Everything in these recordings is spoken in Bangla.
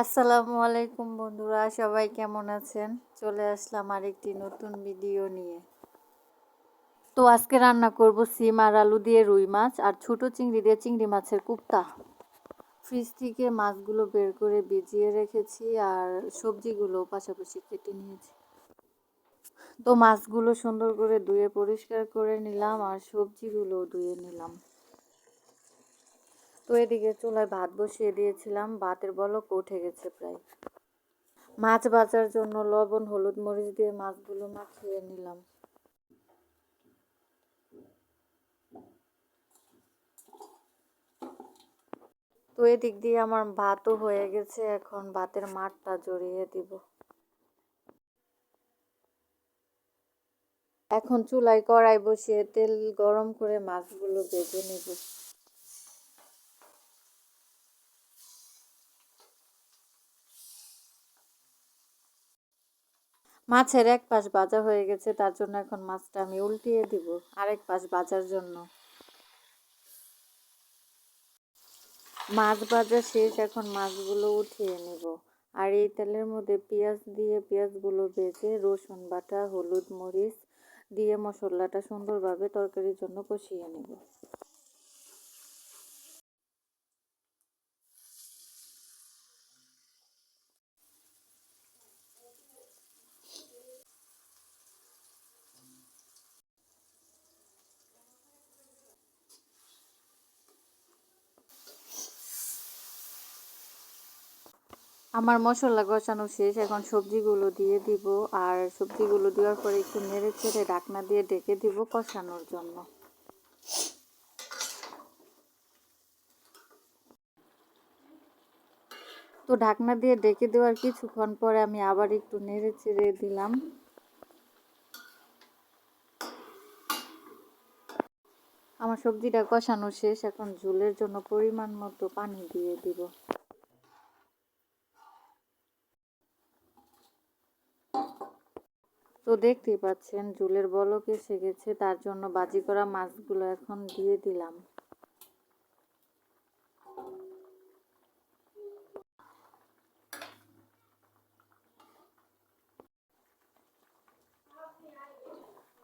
আসসালামু আলাইকুম বন্ধুরা, সবাই কেমন আছেন? চলে আসলাম আরেকটি নতুন ভিডিও নিয়ে। তো আজকে রান্না করব সিম আর আলু দিয়ে রুই মাছ আর ছোট চিংড়ি দিয়ে চিংড়ি মাছের কোপ্তা। ফ্রিজ থেকে মাছগুলো বের করে ভিজিয়ে রেখেছি আর সবজিগুলো পাশাপাশি কেটে নিয়েছি। তো মাছগুলো সুন্দর করে ধুয়ে পরিষ্কার করে নিলাম আর সবজিগুলো ধুয়ে নিলাম। তো এদিকে চুলায় ভাত বসিয়ে দিয়েছিলাম, ভাতের বলক উঠে গেছে প্রায়। মাছ ভাজার জন্য লবণ হলুদ মরিচ দিয়ে মাছগুলো মাখিয়ে নিলাম। তো এদিক দিয়ে আমার ভাতও হয়ে গেছে, এখন ভাতের মাঠটা জড়িয়ে দিব। এখন চুলায় কড়াই বসিয়ে তেল গরম করে মাছগুলো ভেজে নেব। মাছের এক পাশ ভাজা হয়ে গেছে, তার জন্য এখন মাছটা আমি উল্টিয়ে দিব আরেক পাশ ভাজার জন্য। মাছ ভাজা শেষ, এখন মাছগুলো উঠিয়ে নেব। আর এই তেলের মধ্যে পেঁয়াজ দিয়ে পেঁয়াজগুলো ভেজে রসুন বাটা হলুদ মরিচ দিয়ে মশলাটা সুন্দরভাবে তরকারির জন্য কষিয়ে নেব। আমার মশলা কষানো শেষ, এখন সবজিগুলো দিয়ে দিব। আর সবজিগুলো দেওয়ার পরে একটু নেড়ে চেড়ে ঢাকনা দিয়ে ঢেকে দিব কষানোর জন্য। তো ঢাকনা দিয়ে ঢেকে দেওয়ার কিছুক্ষণ পরে আমি আবার একটু নেড়ে চেড়ে দিলাম। আমার সবজিটা কষানো শেষ, এখন ঝোলের জন্য পরিমাণ মতো পানি দিয়ে দিব। তো দেখতেই পাচ্ছেন ঝোলের বলক এসে গেছে, তার জন্য ভাজি করা মাছগুলো এখন দিয়ে দিলাম।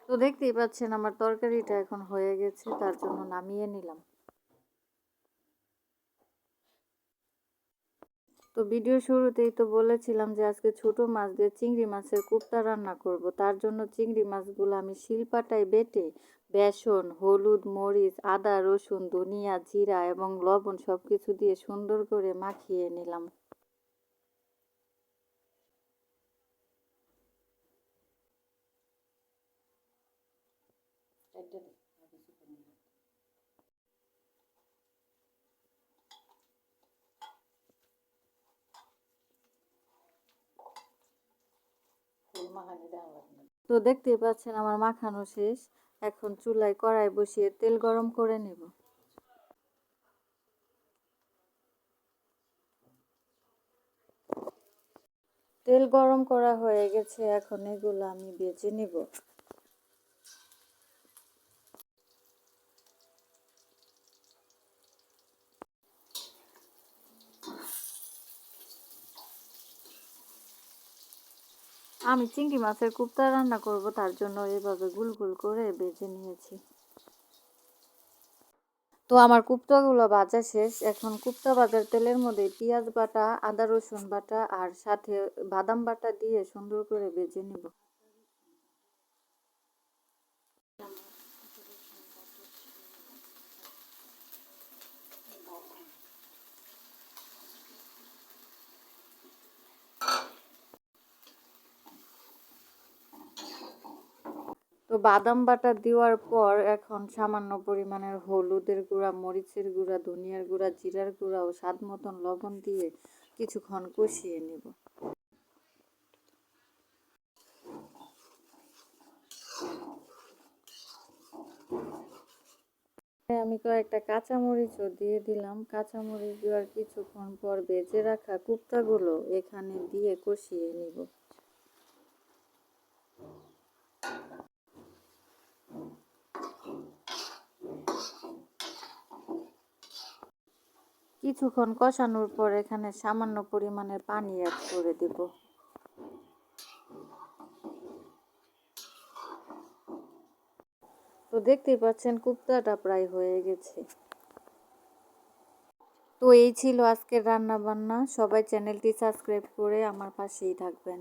তো দেখতেই পাচ্ছেন আমার তরকারিটা এখন হয়ে গেছে, তার জন্য নামিয়ে নিলাম। তো ভিডিও শুরুতেই তো বলেছিলাম যে আজকে ছোট মাছ দিয়ে চিংড়ি মাছের কোপ্তা রান্না করব। তার জন্য চিংড়ি মাছগুলো আমি শিলপাটায় বেটে বেসন হলুদ মরিচ আদা রসুন ধনিয়া জিরা এবং লবণ সব কিছু দিয়ে সুন্দর করে মাখিয়ে নিলাম। তো দেখতেই পাচ্ছেন আমার মাখানো শেষ, এখন চুলায় কড়াই বসিয়ে তেল গরম করে নেব। তেল গরম করা হয়ে গেছে, এখন এগুলো আমি ভেজে নেব। আমি চিংড়ি মাছের কোপ্তা রান্না করব, তার জন্য এভাবে গুল গুল করে ভেজে নিয়েছি। তো আমার কোপ্তাগুলো ভাজা শেষ, এখন কোপ্তা ভাজার তেলের মধ্যে পেঁয়াজ বাটা আদা রসুন বাটা আর সাথে বাদাম বাটা দিয়ে সুন্দর করে ভেজে নেব। তো বাদাম বাটা দেওয়ার পর এখন সামান্য পরিমাণের হলুদের গুঁড়া মরিচের গুঁড়া ধনিয়ার গুঁড়া জিরার গুঁড়া ও স্বাদ মতন লবণ দিয়ে কিছুক্ষণ কষিয়ে নেব। আমি কয়েকটা কাঁচামরিচও দিয়ে দিলাম। কাঁচামরিচ দেওয়ার কিছুক্ষণ পর ভেজে রাখা কোপ্তাগুলো এখানে দিয়ে কষিয়ে নিব। কিছুক্ষণ কষানোর পর এখানে সামান্য পরিমাণে পানি অ্যাড করে দেব। তো দেখতেই পাচ্ছেন কোপ্তাটা প্রায় হয়ে গেছে। তো এই ছিল আজকের রান্না বান্না। সবাই চ্যানেলটি সাবস্ক্রাইব করে আমার পাশেই থাকবেন।